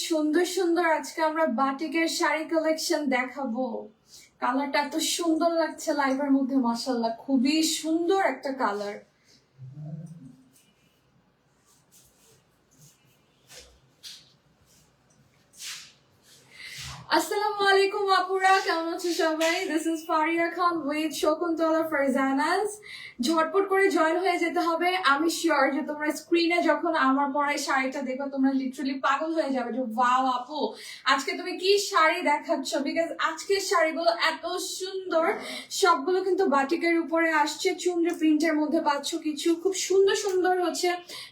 সুন্দর সুন্দর আজকে আমরা বাটিকের শাড়ি কালেকশন দেখাবো। কালারটা এত সুন্দর লাগছে লাইভের মধ্যে, মাশাআল্লাহ খুবই সুন্দর একটা কালার। আসসালামু আলাইকুম আপুরা, কেমন আছো সবাই? This is Faria Khan with Shakuntala Farzana's. ঝটপট করে জয়েন হয়ে যেতে হবে। আমি শিওর যে তোমরা স্ক্রিনে যখন আমার পরাই শাড়িটা দেখো তোমরা লিটারালি পাগল হয়ে যাবে যে ওয়াও আপু আজকে তুমি কি শাড়ি দেখাচ্ছ, বিকজ আজকের শাড়িগুলো এত সুন্দর। সবগুলো কিন্তু বাটিকের উপরে আসছে, চুনরি প্রিন্টের মধ্যে পাচ্ছ, কিছু খুব সুন্দর সুন্দর হচ্ছে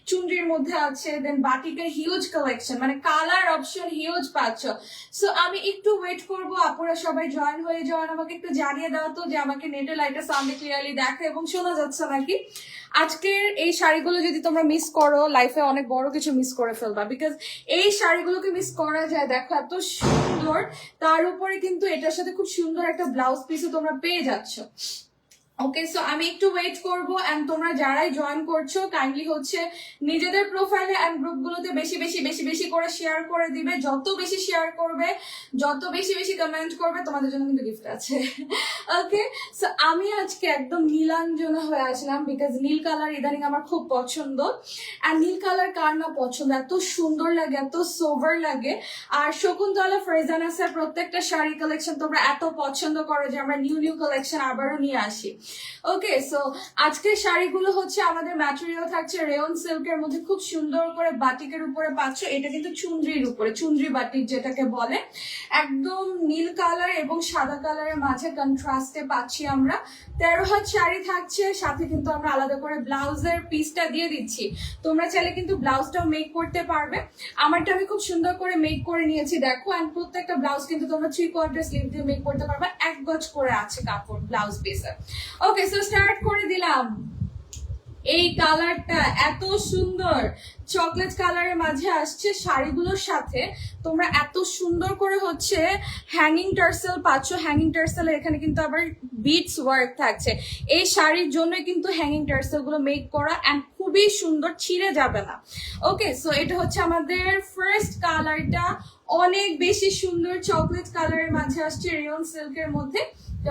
চুনরির মধ্যে আছে। দেন বাটিকের হিউজ কালেকশন, মানে কালার অপশন হিউজ পাচ্ছ। সো আমি একটু ওয়েট করবো, আপুরা সবাই জয়েন হয়ে যাওয়ার। আমাকে একটু জানিয়ে দাও তো যে আমাকে নেটের লাইটটা সাউন্ডে ক্লিয়ারলি দেখে এবং শোনা যাচ্ছে নাকি। আজকের এই শাড়িগুলো যদি তোমরা মিস করো লাইফে অনেক বড় কিছু মিস করে ফেলবা, বিকজ এই শাড়িগুলোকে মিস করা যায়। দেখো এত সুন্দর, তার উপরে কিন্তু এটার সাথে খুব সুন্দর একটা ব্লাউজ পিসও তোমরা পেয়ে যাচ্ছ। ওকে, সো আমি একটু ওয়েট করবো এন্ড তোমরা যারাই জয়েন করছো কাইন্ডলি হচ্ছে নিজেদের প্রোফাইলে এন্ড গ্রুপগুলোতে বেশি বেশি বেশি বেশি করে শেয়ার করে দিবে। যত বেশি শেয়ার করবে, যত বেশি বেশি কমেন্ট করবে, তোমাদের জন্য কিন্তু গিফট আছে। ওকে, সো আমি আজকে একদম নীলাঞ্জনা হয়ে আসলাম, বিকজ নীল কালার ইদানিং আমার খুব পছন্দ। আর নীল কালার কার না পছন্দ, এত সুন্দর লাগে, এত সোভার লাগে। আর শকুন্তলা ফারজানাসের প্রত্যেকটা শাড়ি কালেকশন তোমরা এত পছন্দ করো যে আমরা নিউ নিউ কালেকশন আবারও নিয়ে আসি। ওকে, সো আজকের শাড়িগুলো হচ্ছে আমাদের ম্যাটেরিয়াল থাকছে রেয়ন সিল্কের মধ্যে, খুব সুন্দর করে বাটিকের উপরে পাচ্ছ। এটা কিন্তু চুনরির উপরে, চুনরি বাটিক যেটাকে বলে, একদম নীল কালার এবং সাদা কালারের মাঝে কন্ট্রাস্টে পাচ্ছি আমরা। 13 হাত শাড়ি থাকছে, সাথে কিন্তু আমরা আলাদা করে ব্লাউজের পিসটা দিয়ে দিচ্ছি। তোমরা চাইলে কিন্তু ব্লাউজটাও মেক করতে পারবে। আমারটা আমি খুব সুন্দর করে মেক করে নিয়েছি দেখো। এন্ড প্রত্যেকটা ব্লাউজ কিন্তু তোমরা 3/4 স্লিভ দিয়ে মেক করতে পারবে। 1 গজ করে আছে কাপড় ব্লাউজ পিসে। ওকে, সো স্টার্ট করে দিলাম। এই কালারটা এত সুন্দর চকলেট কালারের মাঝে আসছে শাড়িগুলোর সাথে। তোমরা এত সুন্দর করে হচ্ছে হ্যাঙ্গিং টার্সেল পাচ্ছ। হ্যাঙ্গিং টার্সেলের এখানে কিন্তু আবার বিটস ওয়ার্ক থাকছে। এই শাড়ির জন্য কিন্তু হ্যাঙ্গিং টার্সেল গুলো মেক করা এন্ড খুবই সুন্দর, ছিঁড়ে যাবে না। ওকে, সো এটা হচ্ছে আমাদের ফার্স্ট কালারটা, অনেক বেশি সুন্দর চকলেট কালারের মাঝে আসছে রেয়ন সিল্কের মধ্যে।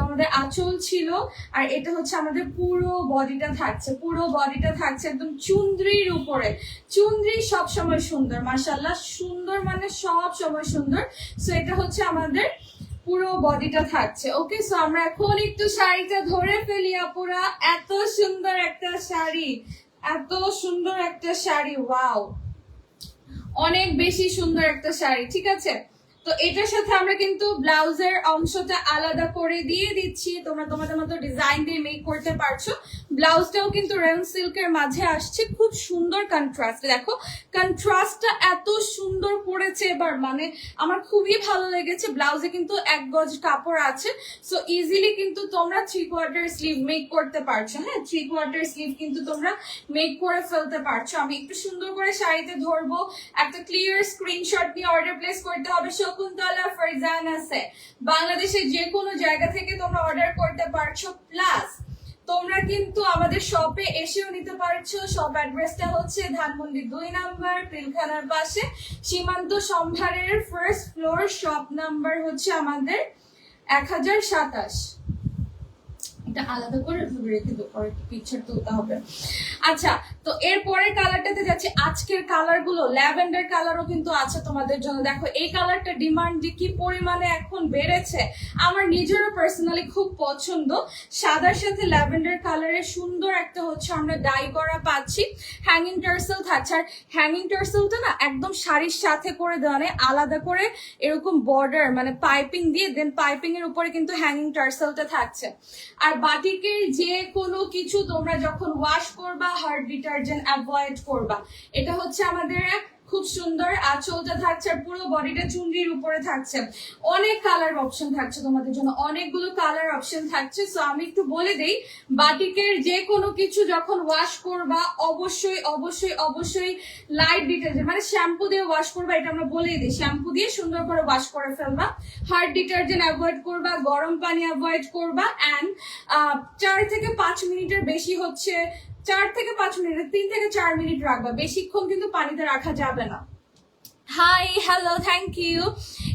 আমাদের আঁচল ছিল, আর এটা হচ্ছে আমাদের পুরো বডিটা থাকছে। পুরো বডিটা থাকছে একদম চুনরির উপরে। চুনরি সব সময় সুন্দর, মাশাআল্লাহ সুন্দর মানে সব সময় সুন্দর। সো এটা হচ্ছে আমাদের পুরো বডিটা থাকছে। ওকে, সো আমরা এখন একটু শাড়িটা ধরে ফেলি আপুরা। এত সুন্দর একটা শাড়ি, এত সুন্দর একটা শাড়ি, ওয়াও অনেক বেশি সুন্দর একটা শাড়ি। ঠিক আছে, তো এটার সাথে আমরা কিন্তু ব্লাউজের অংশটা আলাদা করে দিয়ে দিচ্ছি। তোমরা তোমাদের মতো ডিজাইন দিয়ে মেক করতে পারছো। ব্লাউজটাও কিন্তু রেয়ন সিল্কের মাঝে আসছে, খুব সুন্দর কন্ট্রাস্ট। দেখো কন্ট্রাস্টটা এত সুন্দর পড়েছে এবার, মানে আমার খুবই ভালো লেগেছে। ব্লাউজে কিন্তু 1 গজ কাপড় আছে, সো ইজিলি কিন্তু তোমরা 3/4 স্লিভ মেক করতে পারছো। হ্যাঁ, 3/4 স্লিভ কিন্তু তোমরা মেক করে ফেলতে পারছো। আমি একটু সুন্দর করে শাড়িতে ধরবো, একটা ক্লিয়ার স্ক্রিনশট নিয়ে অর্ডার প্লেস করতে হবে শকুন্তলা ফারজানাসে। বাংলাদেশের যে কোনো জায়গা থেকে তোমরা অর্ডার করতে পারছো, প্লাস তোমরা কিন্তু আমাদের শপে এসেও নিতে পারছো। শপ অ্যাড্রেসটা হচ্ছে ধানমন্ডি 2 নাম্বার, পিলখানার পাশে, সীমান্ত সম্ভারের ফার্স্ট ফ্লোর। শপ নাম্বার হচ্ছে আমাদের 1027। এটা আলাদা করে রেখে দেবো, পরে পিকচার তুলতে হবে। আচ্ছা, তো এরপরের কালারটাতে যাচ্ছে। আজকের কালার গুলো ল্যাভেন্ডার কালারও কিন্তু আছে তোমাদের জন্য। দেখো এই কালারটা ডিমান্ড যে কি পরিমাণে এখন বেড়েছে, আমার নিজেরও পার্সোনালি খুব পছন্দ। সাদার সাথে ল্যাভেন্ডার কালারের সুন্দর একটা হচ্ছে আমরা ডাই করা পাচ্ছি। হ্যাঙ্গিং টার্সেল থাকছে, আর হ্যাঙ্গিং টার্সেলটা না একদম শাড়ির সাথে করে দেওয়া নেই, আলাদা করে এরকম বর্ডার মানে পাইপিং দিয়ে, দেন পাইপিং এর উপরে কিন্তু হ্যাঙ্গিং টার্সেলটা থাকছে। আর বাটিকের যে কোনো কিছু তোমরা যখন ওয়াশ করবা হার্ড ডিটারজেন্ট অ্যাভয়েড করবা। এটা হচ্ছে আমাদের খুব সুন্দর আঁচলটা থাকছে, আর পুরো বডিটা চুনরির উপরে থাকছে। অনেক কালার অপশন থাকছে তোমাদের জন্য, অনেকগুলো কালার অপশন থাকছে। সো আমি একটু বলে দেই, বাটিকের যে কোনো কিছু যখন ওয়াশ করবা অবশ্যই অবশ্যই অবশ্যই লাইট ডিটারজেন্ট মানে শ্যাম্পু দিয়ে ওয়াশ করবা। এটা আমরা বলেই দিই, শ্যাম্পু দিয়ে সুন্দর করে ওয়াশ করে ফেলবা। হার্ড ডিটারজেন্ট অ্যাভয়েড করবা, গরম পানি অ্যাভয়েড করবা। অ্যান্ড 4 থেকে 5 মিনিটের বেশি হচ্ছে 4 থেকে 5 মিনিট, 3 থেকে 4 মিনিট রাখবা। বেশিক্ষণ কিন্তু পানিতে রাখা যাবে না। Hi hello thank you.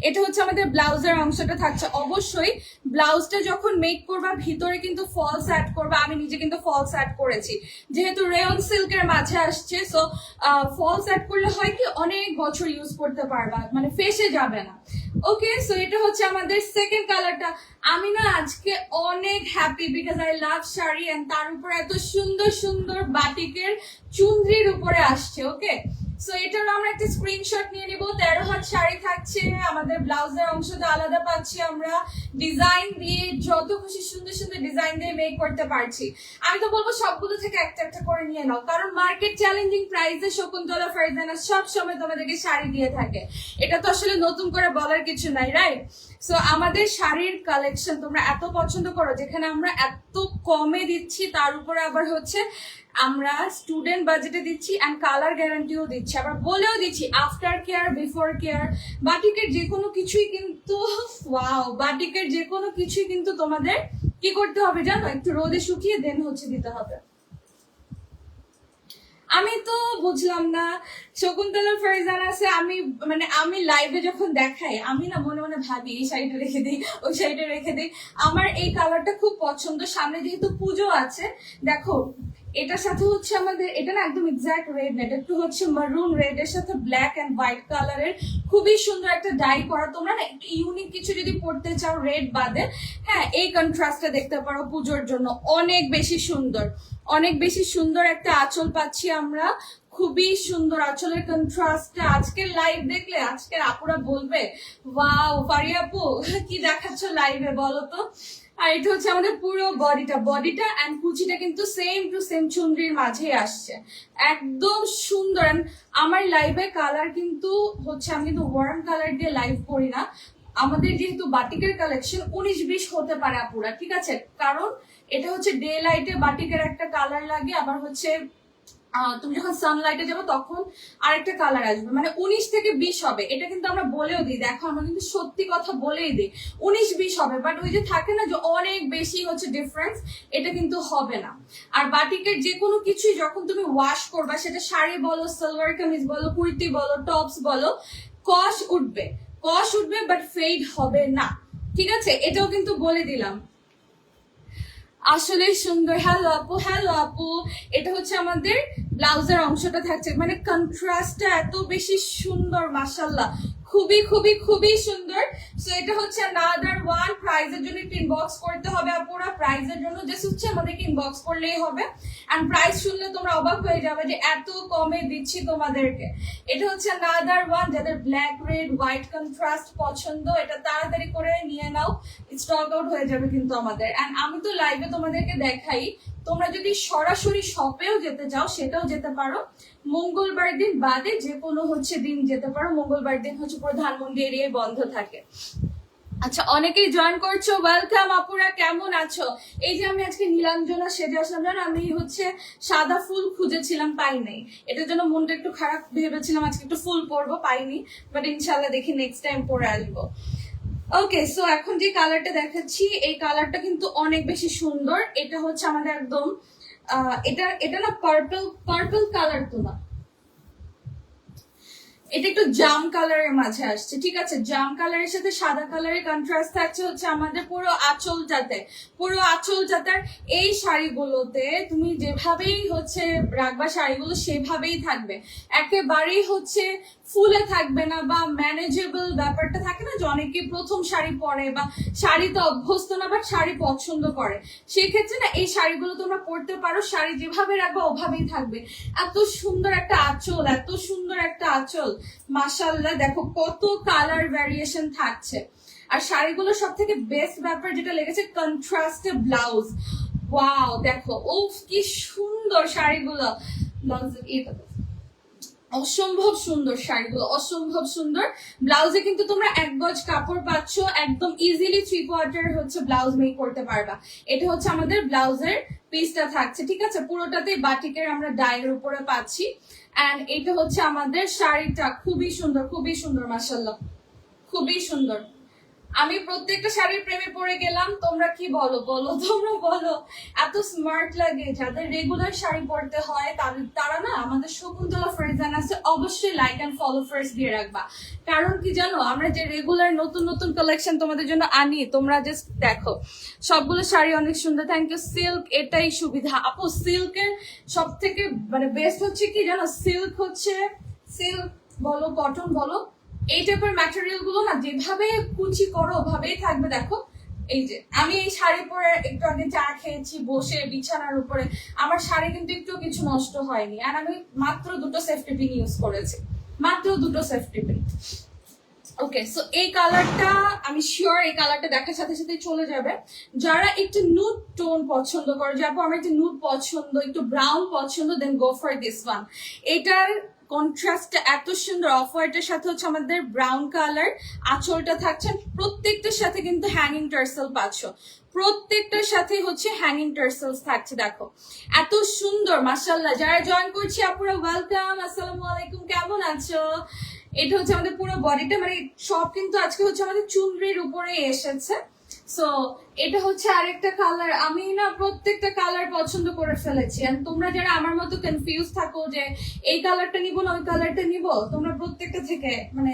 এটা হচ্ছে আমাদের ব্লাউজের অংশটা থাকছে। অবশ্যই ব্লাউজটা যখন মেক করবা ভিতরে কিন্তু ফলস অ্যাড করবা। আমি নিজে কিন্তু ফলস অ্যাড করেছি, যেহেতু রেয়ন সিল্কের মাঝে আসছে। সো ফলস অ্যাড করলে হয় কি অনেক বছর ইউজ করতে পারবা, মানে ফেসে যাবে না। ওকে, সো এটা হচ্ছে আমাদের সেকেন্ড কালারটা। আমি না আজকে অনেক happy because I love sari and তার উপর এত সুন্দর সুন্দর বাটিকের চুনরির উপরে আসছে। ওকে, সো এটার আমরা একটা স্ক্রিনশট নিয়ে নিব। 13 হাত শাড়ি থাকছে, আমাদের ব্লাউজের অংশটা আলাদা পাচ্ছি আমরা। ডিজাইন দিয়ে যত খুশি সুন্দর সুন্দর ডিজাইন দিয়ে মেক করতে পারছি। আমি তো বলবো সবগুলো থেকে একটা একটা করে নিয়ে নাও, কারণ মার্কেট চ্যালেঞ্জিং প্রাইসে শকুন্তলা ফারজানা সব সময় তোমাদেরকে শাড়ি দিয়ে থাকে। এটা তো আসলে নতুন করে বলার কিছু নাই, রাইট? সো আমাদের শাড়ির কালেকশন তোমরা এত পছন্দ করো, যেখানে আমরা এত কমে দিচ্ছি, তার উপরে আবার হচ্ছে আমরা স্টুডেন্ট বাজেটে দিচ্ছি এন্ড কালার গ্যারান্টিও দিচ্ছি, আবার বলেও দিচ্ছি আফটার কেয়ার বিফোর কেয়ার। বাটিকের যে কোনো কিছুই কিন্তু ওয়াও, বাটিকের যে কোনো কিছুই কিন্তু তোমাদের কি করতে হবে জানো, একটু রোদে শুকিয়ে দেন হচ্ছে দিতে হবে। আমি তো বুঝলাম না শকুন্তলা ফারজানা আছে, আমি মানে আমি লাইভে যখন দেখাই আমি না মনে মনে ভাবি এই শাড়িটা রেখে দিই, ওই শাড়িটা রেখে দিই। আমার এই কালারটা খুব পছন্দ, সামনে যেহেতু পুজো আছে। দেখো এটার সাথে হচ্ছে আমাদের এটা না একদম এক্সাক্ট রেড না, এটা একটু হচ্ছে মারুন রেড এর সাথে ব্ল্যাক এন্ড হোয়াইট কালারের খুবই সুন্দর একটা ডাই করা। তোমরা না একটু ইউনিক কিছু যদি পড়তে চাও রেড বাদে, হ্যাঁ এই কন্ট্রাস্টটা দেখতে পারো পুজোর জন্য। অনেক বেশি সুন্দর, অনেক বেশি সুন্দর একটা আঁচল পাচ্ছি আমরা, খুবই সুন্দর আঁচলের কন্ট্রাস্টটা। আজকের লাইভ দেখলে আজকের আপুরা বলবে ওয়াও ফারিয়া আপু কি দেখাচ্ছ লাইভে, বলো তো। আর এটা হচ্ছে আমাদের পুরো বডিটা এন্ড কুচিটা কিন্তু সেম টু সেম চুনরির মাঝেই আসছে, একদম সুন্দর। আমার লাইভে কালার কিন্তু হচ্ছে, আমি কিন্তু ওয়ার্ম কালার দিয়ে লাইভ করি না। আমাদের যেহেতু বাটিকের কালেকশন 19-20 হতে পারে আপুরা, ঠিক আছে? কারণ এটা হচ্ছে ডে লাইটে বাটিকের একটা কালার লাগে, আবার হচ্ছে তুমি যখন সানলাইটে যাবে তখন আরেকটা কালার আসবে, মানে 19 থেকে 20 হবে। এটা কিন্তু আমরা বলেও দিই, দেখো আমরা কিন্তু সত্যি কথা বলেই দিই 19-20 হবে, বাট ওই যে থাকে না যে অনেক বেশি হচ্ছে ডিফারেন্স, এটা কিন্তু হবে না। আর বাটিকের যে কোনো কিছুই যখন তুমি ওয়াশ করবা, সেটা শাড়ি বলো, সালোয়ার কামিজ বলো, কুর্তি বলো, টপস বলো, কস উঠবে, বাট ফেড হবে না, ঠিক আছে? এটাও কিন্তু বলে দিলাম। আসলে সুন্দর। হ্যালো আপু, হ্যালো আপু। এটা হচ্ছে আমাদের ব্লাউজের অংশটা থাকছে, মানে কন্ট্রাস্টটা এত বেশি সুন্দর, মাশাআল্লাহ, খুবই খুবই খুবই সুন্দর। সো এটা হচ্ছে নাদার ওয়ান। প্রাইজের জন্য একটু ইনবক্স করতে হবে আপুরা, প্রাইজের জন্য জাস্ট হচ্ছে আমাদেরকে ইনবক্স করলেই হবে। এন্ড প্রাইস শুনলে তোমরা অবাক হয়ে যাবে যে এত কমে দিচ্ছি তোমাদেরকে। এটা হচ্ছে নাদার ওয়ান, যাদের ব্ল্যাক রেড হোয়াইট কন্ট্রাস্ট পছন্দ, এটা তাড়াতাড়ি করে নিয়ে নাও, স্টক আউট হয়ে যাবে কিন্তু আমাদের। এন্ড আমি তো লাইভে তোমাদেরকে দেখাই, তোমরা যদি সরাসরি শপেও যেতে চাও সেটাও যেতে পারো। মঙ্গলবার দিন বাদে যে কোনো হচ্ছে দিন যেতে পারো, মঙ্গলবার দিন হচ্ছে পুরো ধানমন্ডি এরিয়ায় বন্ধ থাকে। আচ্ছা, অনেকেই জয়েন করছো, ওয়েলকাম আপুরা, কেমন আছো? এই যে আমি আজকে নীলাঞ্জনা সেজে আসলাম, জানো আমি হচ্ছে সাদা ফুল খুঁজেছিলাম, পাই নাই। এটার জন্য মনটা একটু খারাপ, ভেবেছিলাম আজকে একটু ফুল পরবো, পাইনি, বাট ইনশাল্লাহ দেখি নেক্সট টাইম পরে আসবো। ওকে, সো এখন যে কালারটা দেখাচ্ছি এই কালারটা কিন্তু অনেক বেশি সুন্দর। এটা হচ্ছে আমাদের একদম এটা না পার্পল কালার তো না, এটা একটু জাম কালারের মাঝে আসছে, ঠিক আছে? জাম কালারের সাথে সাদা কালারের কন্ট্রাস্ট থাকছে হচ্ছে আমাদের পুরো আঁচলটাতে, পুরো আঁচলটাতার। এই শাড়িগুলোতে তুমি যেভাবেই হচ্ছে রাখবা শাড়িগুলো সেভাবেই থাকবে, একেবারেই হচ্ছে ফুলে থাকবে না, বা ম্যানেজেবল ব্যাপারটা থাকে না যে অনেকে প্রথম শাড়ি পরে বা শাড়িতে অভ্যস্ত না, বাট শাড়ি পছন্দ করে, সেক্ষেত্রে না এই শাড়িগুলো তোমরা পরতে পারো। শাড়ি যেভাবে রাখবা ওভাবেই থাকবে। এত সুন্দর একটা আঁচল, এত সুন্দর একটা আঁচল, মাশাআল্লাহ। দেখো কত কালার ভ্যারিয়েশন থাকছে। আর শাড়িগুলো সব থেকে বেস্ট ব্যাপার যেটা লেগেছে, কন্ট্রাস্টে ব্লাউজ। ওয়াও, দেখো ও কি সুন্দর শাড়িগুলো, এটা অসম্ভব সুন্দর শাড়িগুলো, অসম্ভব সুন্দর। ব্লাউজে কিন্তু তোমরা 1 গজ কাপড় পাচ্ছ, একদম ইজিলি 3/4 হচ্ছে ব্লাউজ মেক করতে পারবা। এটা হচ্ছে আমাদের ব্লাউজের পিসটা থাকছে, ঠিক আছে? পুরোটাতেই বাটিকের আমরা ডাইয়ের উপরে পাচ্ছি। এন্ড এটা হচ্ছে আমাদের শাড়িটা, খুবই সুন্দর, খুবই সুন্দর, মাশাআল্লাহ, খুবই সুন্দর। আমি প্রত্যেকটা শাড়ির প্রেমে পড়ে গেলাম। তোমরা কি বলো, তোমরা বলো। এত স্মার্ট লাগে, যাদের রেগুলার শাড়ি পরতে হয় তারা না আমাদের শকুন্তলা ফারজানা ফারজানাসে অবশ্যই লাইক এন্ড ফলো ফার্স্ট দিয়ে রাখবা। কারণ কি জানো, আমরা যে রেগুলার নতুন নতুন কালেকশন তোমাদের জন্য আনি, তোমরা জাস্ট দেখো সবগুলো শাড়ি অনেক সুন্দর। Thank you. সিল্ক এটাই সুবিধা আপু, সিল্কের সব থেকে মানে বেস্ট হচ্ছে কি জানো, সিল্ক হচ্ছে, সিল্ক বলো কটন বলো, এই টাইপের ম্যাটেরিয়াল গুলো না যেভাবে কুচি করো ওভাবেই থাকবে। দেখো এই যে আমি এই শাড়ি পরে একটু আগে চা খেয়েছি বসে বিছানার উপরে, আমার শাড়ি কিন্তু একটু কিছু নষ্ট হয়নি। আর আমি মাত্র 2টো সেফটি পিন ইউজ করেছি, মাত্র 2টো সেফটি পিন। ওকে, সো এই কালারটা আমি শিওর এই কালারটা দেখার সাথে সাথে চলে যাবে। যারা একটু নুড টোন পছন্দ করে, যাবো আমার একটু নুড পছন্দ, একটু ব্রাউন পছন্দ, দেন গো ফর দিস ওয়ান। এটার কন্ট্রাস্টটা এত সুন্দর, অফ হোয়াইটের সাথে হচ্ছে আমাদের ব্রাউন কালার, আঁচলটা থাকছে। প্রত্যেকটার সাথে কিন্তু হ্যাঙ্গিং টার্সেল পাচ্ছ, প্রত্যেকটার সাথে হচ্ছে হ্যাঙ্গিং টার্সেলস থাকছে। দেখো এত সুন্দর, মাশাআল্লাহ। যারা জয়েন করছি আপুরা ওয়েলকাম, আসসালামু আলাইকুম, কেমন আছো? এটা হচ্ছে আমাদের পুরো বডিটা, মানে সব কিন্তু আজকে হচ্ছে আমাদের চুনরির উপরে এসেছে। সো এটা হচ্ছে আরেকটা কালার। আমি না প্রত্যেকটা কালার পছন্দ করে ফেলেছি। আর তোমরা যারা আমার মতো কনফিউজ থাকো যে এই কালারটা নিবো না ওই কালারটা নিবো, তোমরা প্রত্যেকটা থেকে মানে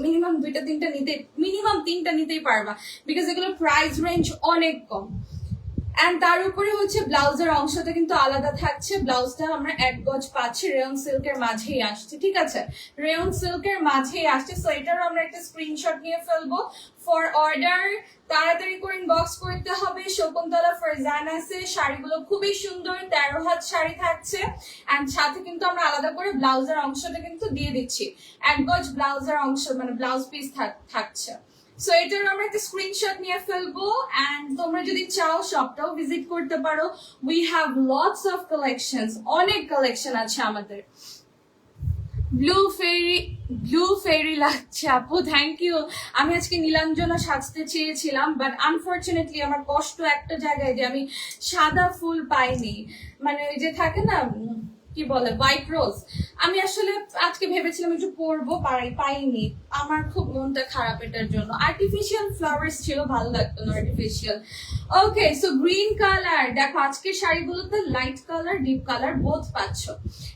মিনিমাম 2-3টা নিতে, মিনিমাম 3টা নিতেই পারবা, বিকজ এগুলো প্রাইস রেঞ্জ অনেক কম। এন্ড তার উপরে হচ্ছে ব্লাউজের অংশটা কিন্তু আলাদা থাকছে। ব্লাউজটা আমরা 1 গজ পাচ্ছি, রেয়ন সিল্কের মাঝেই আসছে, ঠিক আছে, রেয়ন সিল্কের মাঝেই আসছে। সো এটারও আমরা একটা স্ক্রিনশট নিয়ে ফেলবো। ফর অর্ডার তাড়াতাড়ি করে ইনবক্স করতে হবে। শকুন্তলা ফারজানাসে শাড়িগুলো খুবই সুন্দর, 13 হাত শাড়ি থাকছে। এন্ড সাথে কিন্তু আমরা আলাদা করে ব্লাউজের অংশটা কিন্তু দিয়ে দিচ্ছি, 1 গজ ব্লাউজের অংশ মানে ব্লাউজ পিস থাকছে। সো এটার আমরা একটা স্ক্রিনশট নিয়ে ফেলবো। এন্ড তোমরা যদি চাও শপটাও ভিজিট করতে পারো। We have lots of collections, অনেক কালেকশন আছে আমাদের। ব্লু ফেরি লাগছে আপু, থ্যাংক ইউ। আমি আজকে নীলাঞ্জনা সাজতে চেয়েছিলাম, বাট আনফরচুনেটলি আমার কষ্ট একটা জায়গায় যে আমি সাদা ফুল পাইনি, মানে ওই যে থাকে না কি বলে হোয়াইট রোজ, আমি আসলে আজকে ভেবেছিলাম একটু পরবো, পাইনি। আমার খুব মনটা খারাপ এটার জন্য। আর্টিফিশিয়াল ফ্লাওয়ার্স ছিল, ভালো লাগতো না artificial. Okay, so green colour দেখো, আজকের শাড়িগুলোতে light colour deep colour both পাচ্ছ।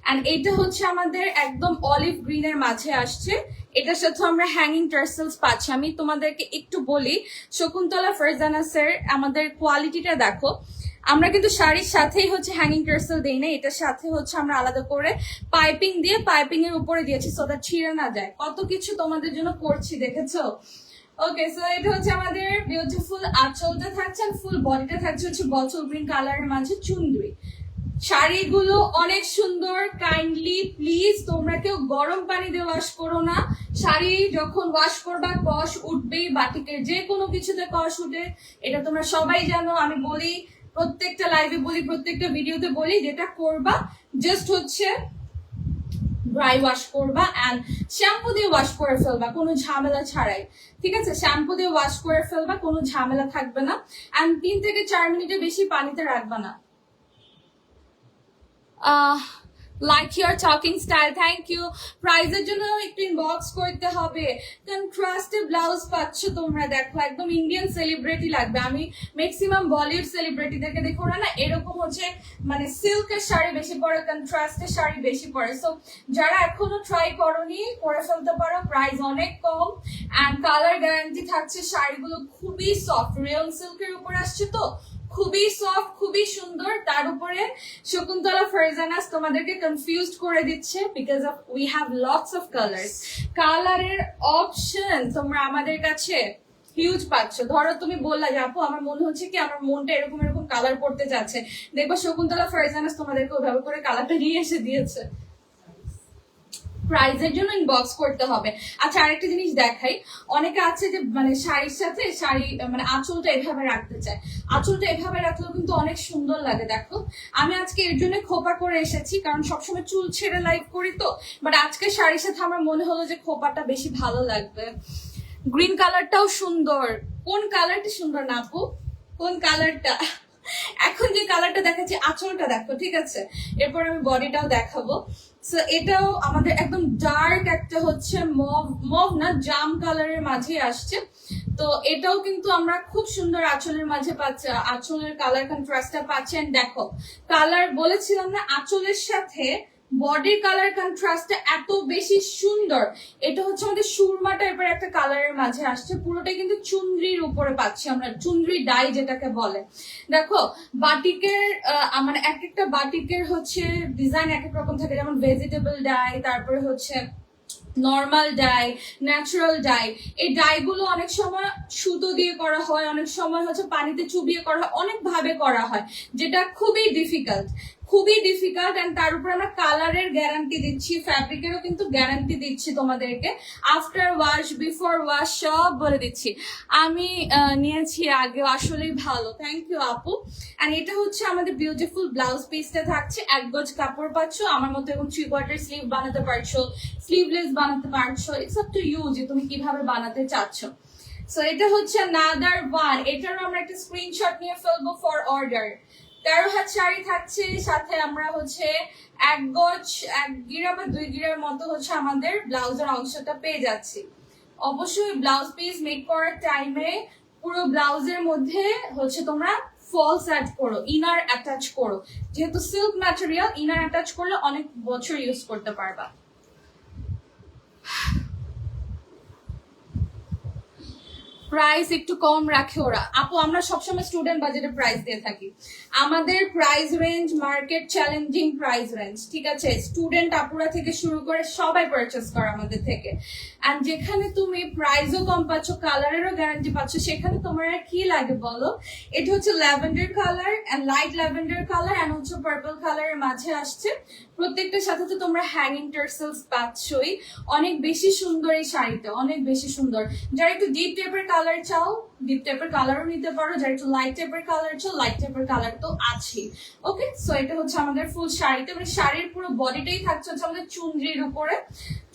এন্ড এটা হচ্ছে আমাদের একদম অলিভ গ্রিনের মাঝে আসছে, এটার সাথে আমরা হ্যাঙ্গিং টার্সেলস পাচ্ছি। আমি তোমাদেরকে একটু বলি, শকুন্তলা ফারজানাসের আমাদের কোয়ালিটিটা দেখো। আমরা কিন্তু শাড়ির সাথেই হচ্ছে হ্যাঙ্গিং টার্সেল দেই না, এটার সাথে হচ্ছে আমরা আলাদা করে পাইপিং দিয়ে পাইপিং এর উপরে দিয়েছি, সো দ্যাট ছিঁড়ে না যায়। কত কিছু তোমাদের জন্য করছি, দেখেছো? ওকে, সো এটা হচ্ছে আমাদের বিউটিফুল আঁচলটা থাকছে, আর ফুল বডিটা থাকছে হচ্ছে বটল গ্রিন কালারের মাঝে চুনরি। শাড়িগুলো অনেক সুন্দর। কাইন্ডলি প্লিজ তোমরা কেউ গরম পানি দিয়ে ওয়াশ করো না। শাড়ি যখন ওয়াশ করবা কষ উঠবেই, বাটিকের যে কোনো কিছুতে কষ উঠে, এটা তোমরা সবাই জানো। আমি বলি প্রত্যেকটা লাইভে বলি, প্রত্যেকটা ভিডিওতে বলি, যেটা করবা জাস্ট হচ্ছে ড্রাই ওয়াশ করবা এন্ড শ্যাম্পু দিয়ে ওয়াশ করে ফেলবা, কোনো ঝামেলা ছাড়াই, ঠিক আছে? শ্যাম্পু দিয়ে ওয়াশ করে ফেলবা, কোনো ঝামেলা থাকবে না। এন্ড 3 থেকে 4 মিনিটের বেশি পানিতে রাখবা না। Like your talking style, thank you. প্রাইজের জন্য একটু ইনবক্স করতে হবে। কন্ট্রাস্টে ব্লাউজ পাচ্ছ তোমরা, দেখো একদম ইন্ডিয়ান সেলিব্রিটি লাগবে। আমি ম্যাক্সিমাম বলিউড সেলিব্রিটিদেরকে দেখো, ওরা না এরকম হচ্ছে মানে সিল্কের শাড়ি বেশি পরে, কন্ট্রাস্টের শাড়ি বেশি পরে। সো যারা এখনো ট্রাই করোনি করে ফেলতে পারো, প্রাইস অনেক কম অ্যান্ড কালার গ্যারান্টি থাকছে। শাড়িগুলো খুবই সফট, রেয়ন সিল্কের উপর আসছে তো, খুবই সফট, খুবই সুন্দর। তার উপরে শকুন্তলা ফারজানাস তোমাদেরকে কনফিউজড করে দিচ্ছে because of we have lots of colours. কালারের অপশন তোমরা আমাদের কাছে হিউজ পাচ্ছ। ধরো তুমি বললা যে আপু আমার মনে হচ্ছে কি আমার মনটা এরকম এরকম কালার পড়তে যাচ্ছে, দেখবা শকুন্তলা ফারজানাস তোমাদেরকে ওইভাবে করে কালারটা নিয়ে এসে দিয়েছে। প্রাইজের জন্য ইনবক্স করতে হবে। আচ্ছা আরেকটা জিনিস দেখাই, অনেকে আছে যে মানে শাড়ির সাথে শাড়ি মানে আঁচলটা এভাবে রাখতে চায়, আঁচলটা এভাবে রাখলেও কিন্তু অনেক সুন্দর লাগে। দেখো আমি আজকে এর জন্য খোপা করে এসেছি, কারণ সবসময় চুল ছেড়ে লাইভ করি তো, বাট আজকে শাড়ির সাথে আমার মনে হলো যে খোপাটা বেশি ভালো লাগবে। গ্রিন কালারটাও সুন্দর। কোন কালারটা সুন্দর না আপু? কোন কালারটা? এখন যে কালারটা দেখাচ্ছি আঁচলটা দেখো, ঠিক আছে? এরপর আমি বডিটাও দেখাবো। সো এটাও আমাদের একদম ডার্ক একটা হচ্ছে মভ না জাম কালারের মাঝে আসছে। তো এটাও কিন্তু আমরা খুব সুন্দর আঁচলের মাঝে পাচ্ছি, আঁচলের কালার কন্ট্রাস্টটা পাচ্ছেন। দেখো কালার বলেছিলাম না, আঁচলের সাথে বডির কালার কন্ট্রাস্টটা এত বেশি সুন্দর। এটা হচ্ছে আমাদের সুরমা টাইপের একটা কালারের মাঝে আসছে, পুরোটাই কিন্তু চুনরির উপরে পাচ্ছি আমরা, চুনরি ডাই যেটাকে বলে। দেখো বাটিকের মানে এক একটা বাটিকের হচ্ছে ডিজাইন এক এক রকম থাকে, যেমন ভেজিটেবল ডাই, তারপরে হচ্ছে নর্মাল ডাই, ন্যাচারাল ডাই। এই ডাইগুলো অনেক সময় সুতো দিয়ে করা হয়, অনেক সময় হচ্ছে পানিতে চুবিয়ে করা হয়, অনেক ভাবে করা হয়, যেটা খুবই ডিফিকাল্ট, খুবই ডিফিকাল্ট। এন্ড তার উপর আমরা কালারের গ্যারান্টি দিচ্ছি, ফ্যাব্রিকেরও কিন্তু গ্যারান্টি দিচ্ছি তোমাদেরকে, আফটার ওয়াশ বিফোর ওয়াশ সব বলে দিচ্ছি। আমি নিয়েছি আগে, আসলেই ভালো, থ্যাংক ইউ আপু। এন্ড এটা হচ্ছে আমাদের বিউটিফুল ব্লাউজ পিসটা থাকছে, এক গজ কাপড় পাচ্ছ আমার মতো, এবং 3/4 স্লিভ বানাতে পারছো, স্লিভলেস বানাতে পারছো, ইটস আপ টু ইউ যে তুমি কিভাবে বানাতে চাচ্ছ। সো এটা হচ্ছে নাদার ওয়ান, এটারও আমরা একটা স্ক্রিনশট নিয়ে ফেলবো ফর অর্ডার। 13 হাত শাড়ি থাকছে, সাথে আমরা হচ্ছে 1 গজ 1 গিরা বা 2 গিরার মতো হচ্ছে আমাদের ব্লাউজের অংশটা পেয়ে যাচ্ছি। অবশ্যই ব্লাউজ পিস মেক করার টাইমে পুরো ব্লাউজের মধ্যে হচ্ছে তোমরা ফলস অ্যাড করো, ইনার অ্যাটাচ করো, যেহেতু সিল্ক ম্যাটেরিয়াল, ইনার অ্যাটাচ করলে অনেক বছর ইউজ করতে পারবা। প্রাইস একটু কম রাখে ওরা আপু, আমরা সবসময় স্টুডেন্ট বাজেটে প্রাইস দিয়ে থাকি। আমাদের price range market challenging price range, ঠিক আছে? স্টুডেন্ট আপুরা থেকে শুরু করে সবাই পারচেস করে আমাদের থেকে। এন্ড যেখানে তুমি প্রাইসও কম পাচ্ছ, কালারেরও গ্যারান্টি পাচ্ছ, সেখানে তোমার আর কি লাগে বলো? এটা হচ্ছে lavender colour and light lavender colour and হচ্ছে পার্পল কালারের মাঝে আসছে। প্রত্যেকটার সাথে তো তোমরা হ্যাঙ্গিং টার্সেলস পাচ্ছই, অনেক বেশি সুন্দর এই শাড়িটা, অনেক বেশি সুন্দর। যারা একটু ডিপ টাইপের কালার চাও, ডিপ টাইপের কালারও নিতে পারো, যারা একটু লাইট টাইপের কালার চাও, লাইট টাইপের কালার তো আছে। ওকে, সো এটা হচ্ছে আমাদের ফুল শাড়িটা, মানে শাড়ির পুরো বডিটাই থাকছে হচ্ছে আমাদের চুনরির উপরে,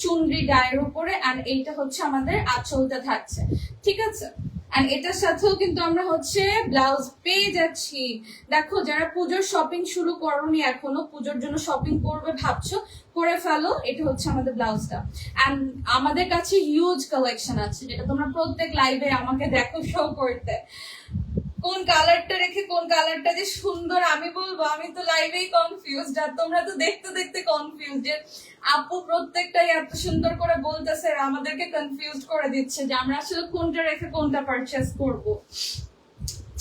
চুনরি ডায়ের উপরে। এন্ড এইটা হচ্ছে আমাদের আঁচলটা থাকছে, ঠিক আছে? এন্ড এটার সাথেও কিন্তু আমরা হচ্ছে ব্লাউজ পেয়ে যাচ্ছি। দেখো যারা পুজোর শপিং শুরু করোনি এখনো, পুজোর জন্য শপিং করবে ভাবছো, করে ফেলো। এটা হচ্ছে আমাদের ব্লাউজটা। এন্ড আমাদের কাছে হিউজ কালেকশন আছে, যেটা তোমরা প্রত্যেক লাইভে আমাকে দেখো শো করতে। কোন কালারটা রেখে কোন কালারটা যে সুন্দর আমি বলবো, আমি তো লাইভেই কনফিউজড, আর তোমরা তো দেখতে দেখতে কনফিউজ যে আপু প্রত্যেকটাই এত সুন্দর করে বলতেছে, আমাদেরকে কনফিউজ করে দিচ্ছে যে আমরা আসলে কোনটা রেখে কোনটা পারচেস করব।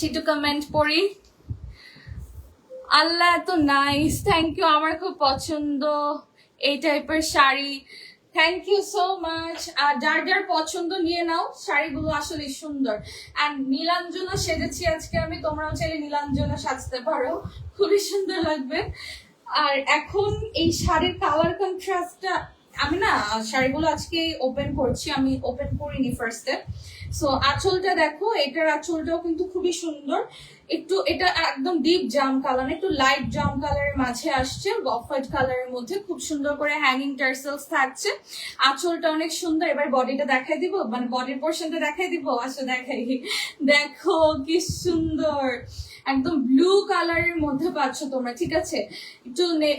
একটু কমেন্ট পড়ি। আল্লাহ এত নাইস, থ্যাংক ইউ, আমার খুব পছন্দ এই টাইপের শাড়ি, থ্যাংক ইউ সো মাচ। আর যার যার পছন্দ নিয়ে নাও, শাড়িগুলো আসলে সুন্দর। অ্যান্ড নীলাঞ্জনা সেজেছি আজকে আমি, তোমরাও চাইলে নীলাঞ্জনা সাজতে পারো, খুবই সুন্দর লাগবে। আর এখন এই শাড়ির কালার কন্ট্রাস্টটা, আমি না শাড়িগুলো আজকে ওপেন করছি, আমি ওপেন করিনি ফার্স্টে। সো আঁচলটা দেখো, এটার আঁচলটাও কিন্তু খুবই সুন্দর, একটু এটা একদম ডিপ জাম কালার, একটু লাইট জাম কালারের মাঝে আসছে, অফ হোয়াইট কালারের মধ্যে, খুব সুন্দর করে হ্যাঙ্গিং টার্সেলস থাকছে, আঁচলটা অনেক সুন্দর। এবার বডিটা দেখাই দিব, মানে বডির পোর্শনটা দেখাই দিব, আসলে দেখাই। দেখো কি সুন্দর, একদম ব্লু কালারের মধ্যে পাচ্ছ তোমরা, ঠিক আছে?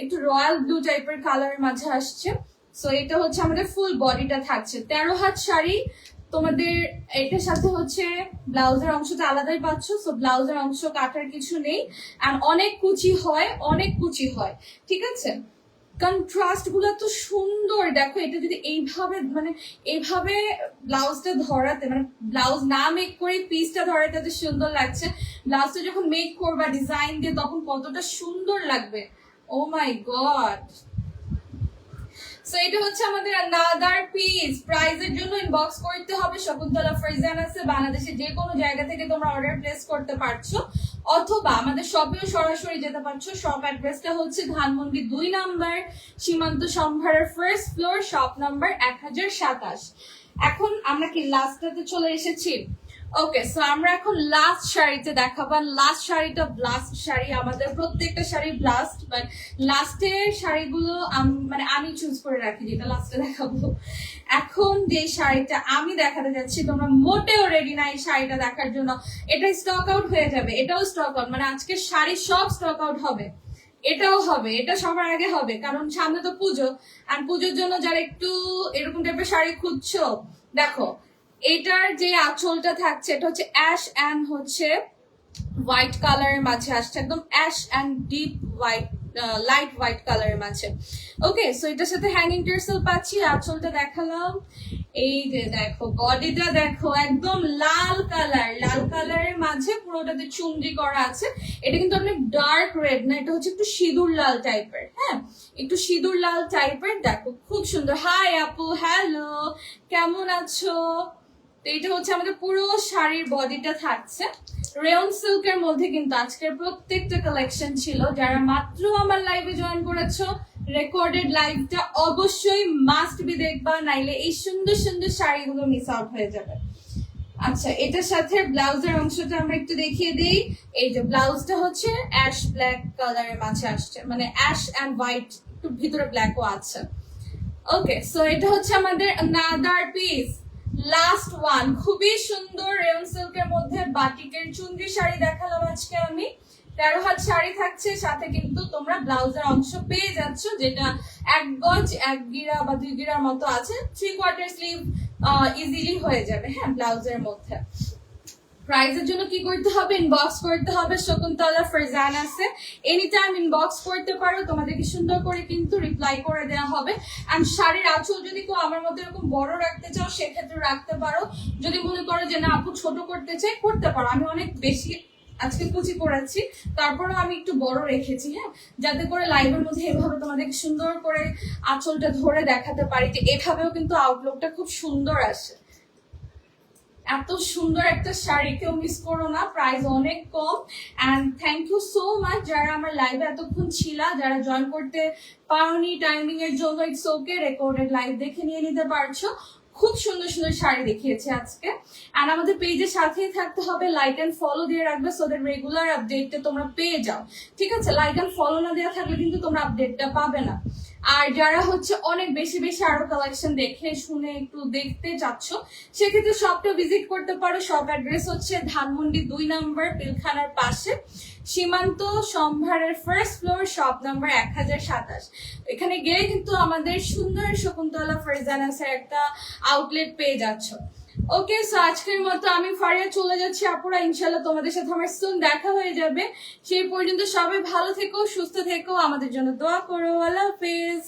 একটু রয়্যাল ব্লু টাইপের কালারের মাঝে আসছে। সো এটা হচ্ছে আমাদের ফুল বডিটা থাকছে। 13 হাত শাড়ি তোমাদের, এটার সাথে হচ্ছে ব্লাউজের অংশটা আলাদাই পাচ্ছ। সো ব্লাউজের অংশ কাটার কিছু নেই, আর অনেক কুচি হয়, অনেক কুচি হয়, ঠিক আছে? কন্ট্রাস্ট গুলো তো সুন্দর। দেখো এটা যদি এইভাবে, মানে এইভাবে ব্লাউজটা ধরাতে, মানে ব্লাউজ না মেক করে পিসটা ধরাতে তো সুন্দর লাগছে, ব্লাউজটা যখন মেক করবা ডিজাইন দিয়ে তখন কতটা সুন্দর লাগবে। ও মাই গড। সো এটা হচ্ছে আমাদের আনাদার পিস। প্রাইজের জন্য ইনবক্স করতে হবে শকুন্তলা ফারজানাসে, বাংলাদেশের যে কোনো জায়গা থেকে তোমরা অর্ডার প্লেস করতে পারছো, অথবা আমাদের শপেও সরাসরি যেতে পারছো। শপ অ্যাড্রেসটা হচ্ছে ধানমন্ডি 2 নাম্বার, সীমান্ত সম্ভারের ফার্স্ট ফ্লোর, শপ নাম্বার 1027। এখন আমরা কি লাস্টটাতে চলে এসেছি? ওকে, সো আমরা এখন লাস্ট শাড়িতে দেখাবো। লাস্ট শাড়িটা ব্লাস্ট শাড়ি, আমাদের প্রত্যেকটা শাড়ি ব্লাস্ট, বাট লাস্টের শাড়িগুলো মানে আমি চুজ করে রাখি যেটা লাস্টে দেখাবো। এখন যে শাড়িটা আমি দেখাতে যাচ্ছি, তোমরা মোটেও রেডি না এই শাড়িটা দেখার জন্য, এটা স্টক আউট হয়ে যাবে, এটাও স্টক আউট, মানে আজকে শাড়ি সব স্টক আউট হবে, এটাও হবে, এটা সবার আগে হবে, কারণ সামনে তো পুজো। আর পুজোর জন্য যারা একটু এরকম টাইপের শাড়ি খুঁজছো, দেখো এটার যে আঁচলটা থাকছে, এটা হচ্ছে অ্যাশ অ্যান্ড হচ্ছে হোয়াইট কালারের মাঝে আসছে, একদম ash and deep white light white কালারের মাঝে। ওকে, সো এটার সাথে হ্যাঙ্গিং টার্সেল পাচ্ছি। আঁচলটা দেখালাম, এই যে দেখো বডিটা দেখো একদম লাল কালারের মাঝে পুরোটাতে চুনরি করা আছে। এটা কিন্তু অনেক ডার্ক রেড না, এটা হচ্ছে একটু সিঁদুর লাল টাইপের। হ্যাঁ, একটু সিঁদুর লাল টাইপের, দেখো খুব সুন্দর। হাই আপু, হ্যালো, কেমন আছো? তো এটা হচ্ছে আমাদের পুরো শাড়ির বডিটা থাকছে রেয়ন সিল্কের মধ্যে। কিন্তু আজকের প্রত্যেকটা কালেকশন ছিল। যারা মাত্র আমার লাইভে জয়েন করেছো, রেকর্ডেড লাইভটা অবশ্যই মাস্ট বি দেখবা, নাইলে এই সুন্দর সুন্দর শাড়িগুলো মিস আউট হয়ে যাবে। আচ্ছা, এটার সাথে ব্লাউজের অংশটা আমরা একটু দেখিয়ে দেই। এই যে ব্লাউজটা হচ্ছে অ্যাশ ব্ল্যাক কালারের মাঝে আসছে, মানে অ্যাশ এন্ড হোয়াইট, একটু ভিতরে ব্ল্যাকও আছে। ওকে, সো এটা হচ্ছে আমাদের নাদার পিস, লাস্ট ওয়ান। খুবই সুন্দর রেয়ন সিল্কের মধ্যে বাটিকের চুনরি শাড়ি দেখালাম আজকে আমি। 13 হাত শাড়ি থাকছে, সাথে কিন্তু তোমরা ব্লাউজের অংশ পেয়ে যাচ্ছ, যেটা 1 গজ 1 গিরা বা 2 গিরার মতো আছে। 3/4 স্লিভ ইজিলি হয়ে যাবে। হ্যাঁ, ব্লাউজের মধ্যে। প্রাইজের জন্য কি করতে হবে? ইনবক্স করতে হবে। শকুন্তলা ফারজানা আছে, এনি টাইম ইনবক্স করতে পারো, তোমাদেরকে সুন্দর করে কিন্তু রিপ্লাই করে দেওয়া হবে। এন্ড শাড়ির আঁচল যদি কেউ আমার মতো এরকম বড় রাখতে চাও, সেক্ষেত্রে রাখতে পারো। যদি মনে করো যে না আপু ছোট করতে চাই, করতে পারো। আমি অনেক বেশি আজকে কুচি করেছি, তারপরেও আমি একটু বড় রেখেছি। হ্যাঁ, যাতে করে লাইভের মধ্যে এভাবে তোমাদেরকে সুন্দর করে আঁচলটা ধরে দেখাতে পারি, যে এভাবেও কিন্তু আউটলুকটা খুব সুন্দর আসে। এত সুন্দর একটা শাড়ি কেউ মিস করো না, প্রাইস অনেক কম। And thank you so much যারা আমার লাইভে এতক্ষণ ছিলা, যারা জয়েন করতে পারোনি টাইমিং এর জন্য, ইটস ওকে, রেকর্ডেড লাইভ দেখে নিয়ে নিতে পারছো। খুব সুন্দর সুন্দর শাড়ি দেখিয়েছি আজকে। আর আমাদের পেজের সাথেই থাকতে হবে, লাইক এন্ড ফলো দিয়ে রাখবে, সো দ্যাট রেগুলার আপডেটটা তোমরা পেয়ে যাও। ঠিক আছে, লাইক এন্ড ফলো না দেওয়া থাকলে কিন্তু তোমরা আপডেটটা পাবে না। আর যারা হচ্ছে অনেক বেশি বেশি আরো কালেকশন দেখে শুনে একটু দেখতে চাচ্ছ, সেক্ষেত্রে শপটা ভিজিট করতে পারো। শপ অ্যাড্রেস হচ্ছে ধানমন্ডি 2 নম্বর, পিলখানার পাশে, সীমান্ত সম্ভারের ফার্স্ট ফ্লোর, শপ নাম্বার 1027। এখানে গেলে কিন্তু আমাদের সুন্দর শকুন্তলা ফারজানাসের একটা আউটলেট পেয়ে যাচ্ছ। ওকে, সো আজকের মতো আমি ফারিয়া চলে যাচ্ছি। আপুরা, ইনশাল্লাহ তোমাদের সাথে আমার সুন দেখা হয়ে যাবে। সেই পর্যন্ত সবাই ভালো থেকো, সুস্থ থেকো, আমাদের জন্য দোয়া করো। আল্লাহ হাফেজ।